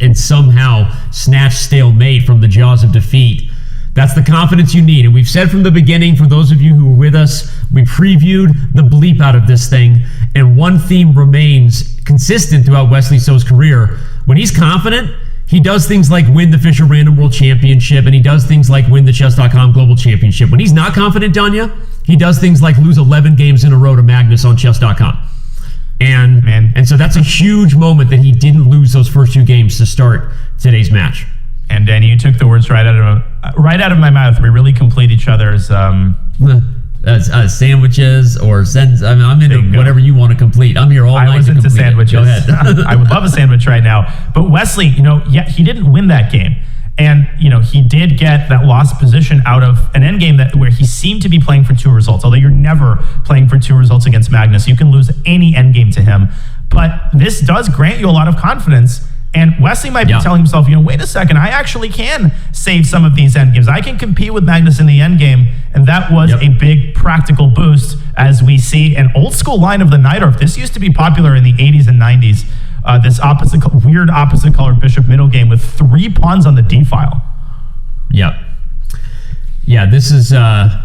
and somehow snatch stalemate from the jaws of defeat. That's the confidence you need. And we've said from the beginning, for those of you who were with us, we previewed the bleep out of this thing. And one theme remains consistent throughout Wesley So's career. When he's confident, he does things like win the Fisher Random World Championship, and he does things like win the Chess.com Global Championship. When he's not confident, Danya, he does things like lose 11 games in a row to Magnus on Chess.com. And so that's a huge moment that he didn't lose those first two games to start today's match. And Danny, you took the words right out of my mouth. We really complete each other's sandwiches or sentence. I mean, I'm into whatever you want to complete. I'm here all night. I was into sandwiches. Go ahead. I would love a sandwich right now. But Wesley, he didn't win that game. And, he did get that lost position out of an endgame where he seemed to be playing for two results. Although you're never playing for two results against Magnus. You can lose any endgame to him. But this does grant you a lot of confidence. And Wesley might be telling himself, wait a second, I actually can save some of these endgames. I can compete with Magnus in the endgame. And that was a big practical boost as we see an old school line of the Najdorf. This used to be popular in the 80s and 90s. This weird opposite color bishop middle game with 3 pawns on the D file. Yeah, this is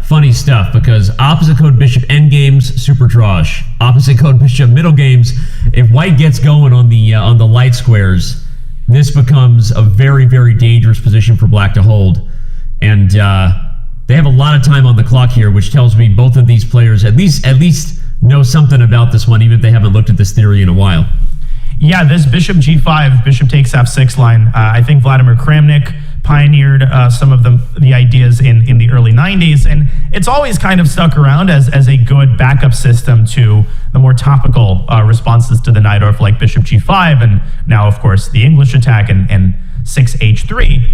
funny stuff because opposite code bishop endgames, super drawish. Opposite code bishop middle games, if white gets going on the light squares, this becomes a very, very dangerous position for black to hold. And they have a lot of time on the clock here, which tells me both of these players at least know something about this one, even if they haven't looked at this theory in a while. Yeah, this bishop g5, bishop takes f6 line, I think Vladimir Kramnik pioneered some of the ideas in the early 90s, and it's always kind of stuck around as a good backup system to the more topical responses to the Najdorf, like bishop g5, and now, of course, the English attack and 6h3.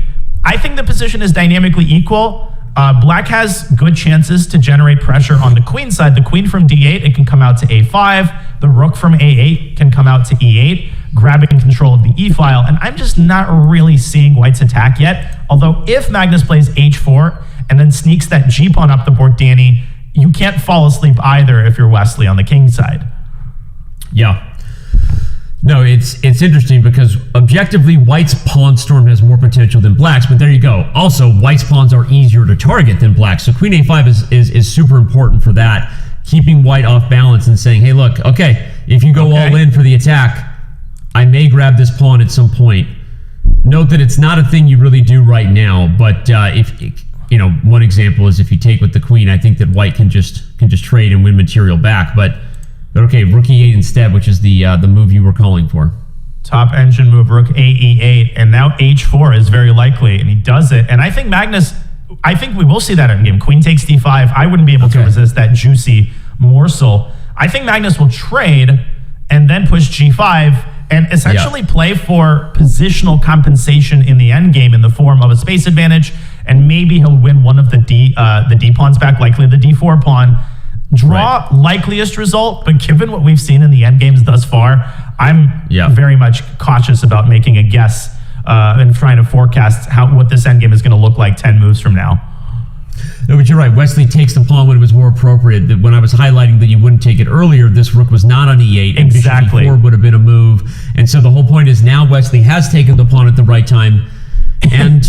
I think the position is dynamically equal. Black has good chances to generate pressure on the queen side. The queen from d8, it can come out to a5. The rook from a8 can come out to e8, grabbing control of the e file. And I'm just not really seeing white's attack yet. Although if Magnus plays h4 and then sneaks that g pawn up the board, Danny, you can't fall asleep either if you're Wesley on the king side. Yeah. No, it's interesting because objectively, white's pawn storm has more potential than black's, but there you go. Also, white's pawns are easier to target than black, so queen a5 is super important for that, keeping white off balance and saying, hey, look, okay, if you go all in for the attack, I may grab this pawn at some point. Note that it's not a thing you really do right now, but if one example is if you take with the queen, I think that white can just trade and win material back, but okay, rook e8 instead, which is the move you were calling for. Top engine move, rook a e8, and now h4 is very likely, and he does it. And I think Magnus, we will see that in game. Queen takes d5. I wouldn't be able to resist that juicy morsel. I think Magnus will trade and then push g5 and essentially play for positional compensation in the endgame in the form of a space advantage, and maybe he'll win one of the d pawns back, likely the d4 pawn. Draw likeliest result, but given what we've seen in the endgames thus far, I'm very much cautious about making a guess and trying to forecast what this endgame is going to look like 10 moves from now. No, but you're right. Wesley takes the pawn when it was more appropriate. When I was highlighting that you wouldn't take it earlier, this rook was not on e8. Exactly. And bishop e4 would have been a move. And so the whole point is now Wesley has taken the pawn at the right time. And...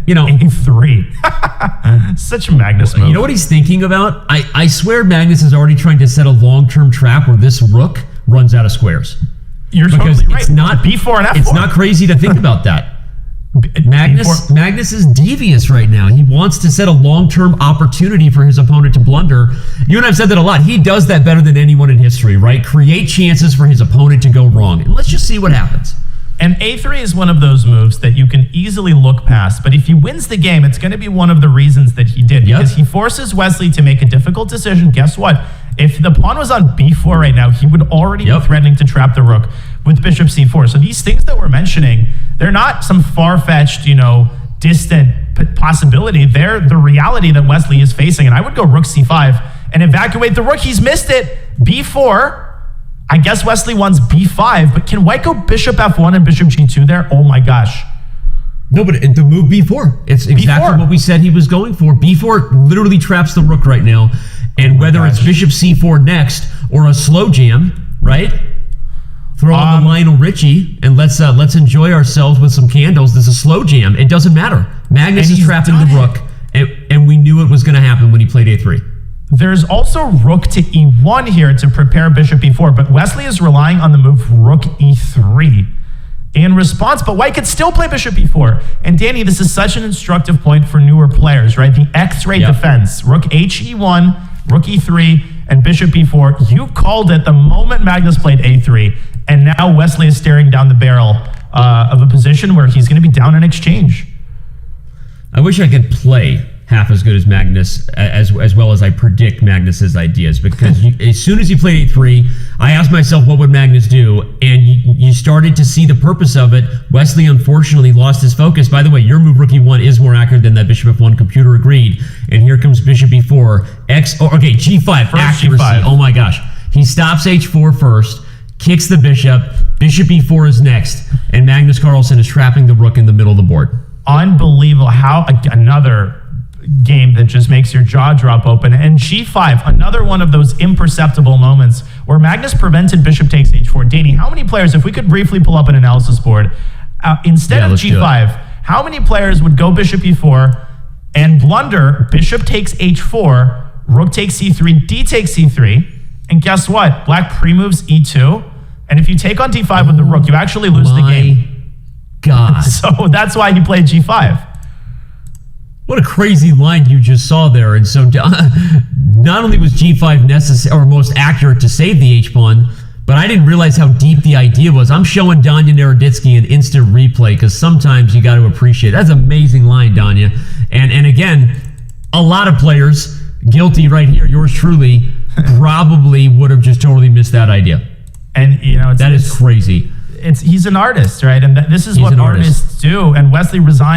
a3. Such a Magnus move. You know what he's thinking about? I swear Magnus is already trying to set a long-term trap where this rook runs out of squares. You're totally right. It's not b4 and f4. It's not crazy to think about that. Magnus is devious right now. He wants to set a long-term opportunity for his opponent to blunder. You and I have said that a lot. He does that better than anyone in history, right? Create chances for his opponent to go wrong. And let's just see what happens. And a3 is one of those moves that you can easily look past. But if he wins the game, it's going to be one of the reasons that he did. Because he forces Wesley to make a difficult decision. Guess what? If the pawn was on b4 right now, he would already be threatening to trap the rook with bishop c4. So these things that we're mentioning, they're not some far-fetched, distant possibility. They're the reality that Wesley is facing. And I would go rook c5 and evacuate the rook. He's missed it. b4. I guess Wesley wants b5, but can white go bishop f1 and bishop g2 there? Oh my gosh. No, but the move b4. It's exactly what we said he was going for. b4 literally traps the rook right now. And whether it's bishop c4 next or a slow jam, right? Throw on the Lionel Richie and let's enjoy ourselves with some candles. This is a slow jam. It doesn't matter. Magnus is trapping the rook, and we knew it was going to happen when he played a3. There's also rook to e1 here to prepare bishop e4, but Wesley is relying on the move rook e3 in response, but white could still play bishop e4. And Danny, this is such an instructive point for newer players, right? The X-ray defense, rook he1, rook e3, and bishop e4. You called it the moment Magnus played a3, and now Wesley is staring down the barrel of a position where he's going to be down in exchange. I wish I could play half as good as Magnus, as well as I predict Magnus's ideas, because as soon as he played a3, I asked myself, what would Magnus do? And you started to see the purpose of it. Wesley unfortunately lost his focus. By the way, your move rook e1 is more accurate than that bishop f1. Computer agreed. And here comes bishop e4. Okay, g5, first accuracy. G5. Oh my gosh. He stops h4 first, kicks the bishop e4 is next, and Magnus Carlsen is trapping the rook in the middle of the board. Unbelievable. How another game that just makes your jaw drop open. And g5, another one of those imperceptible moments where Magnus prevented bishop takes h4. Danny, how many players, if we could briefly pull up an analysis board, instead of g5, how many players would go bishop e4 and blunder bishop takes h4, rook takes c3, d takes c3, and guess what? Black pre-moves e2, and if you take on d5 with the rook, you actually lose the game. God. So that's why he played g5. What a crazy line you just saw there. And so not only was g5 necessary or most accurate to save the h-pawn, but I didn't realize how deep the idea was. I'm showing Danya Naroditsky an instant replay because sometimes you got to appreciate it. That's an amazing line, Danya. And again, a lot of players, guilty right here, yours truly, probably would have just totally missed that idea. And you know, that is crazy. He's an artist, right? And this is what artists do. And Wesley resigned.